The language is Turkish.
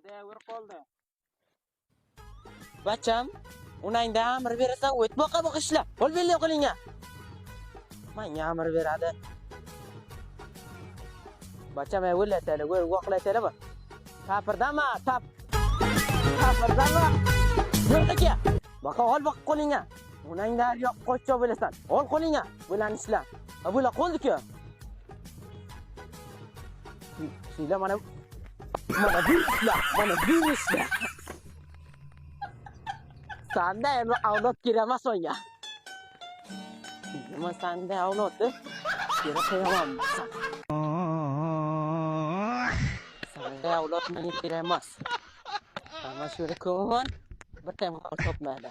Devir qoldi. Bacham, unangda amr berasan, o't boqa ishla. Qo'l belli qilinga. Menga amr beradi. Bacham ey o'latadi, voqlatadi bu. Tapirdama, tapirdama. Yo'qqa. Baqa ol boq qo'linga. Unangda yo'q qo'chcho bo'lasan. Ol qo'linga. Bulan ishla. Bular qo'ldi-ku. Sila mana büyüsler. Sen de avlat giremez oyna. Ama sen de avlattı. Geri kıyamam sen. Sen de avlat beni giremez. Ama şöyle kıvın. Bakayım avlat nerede.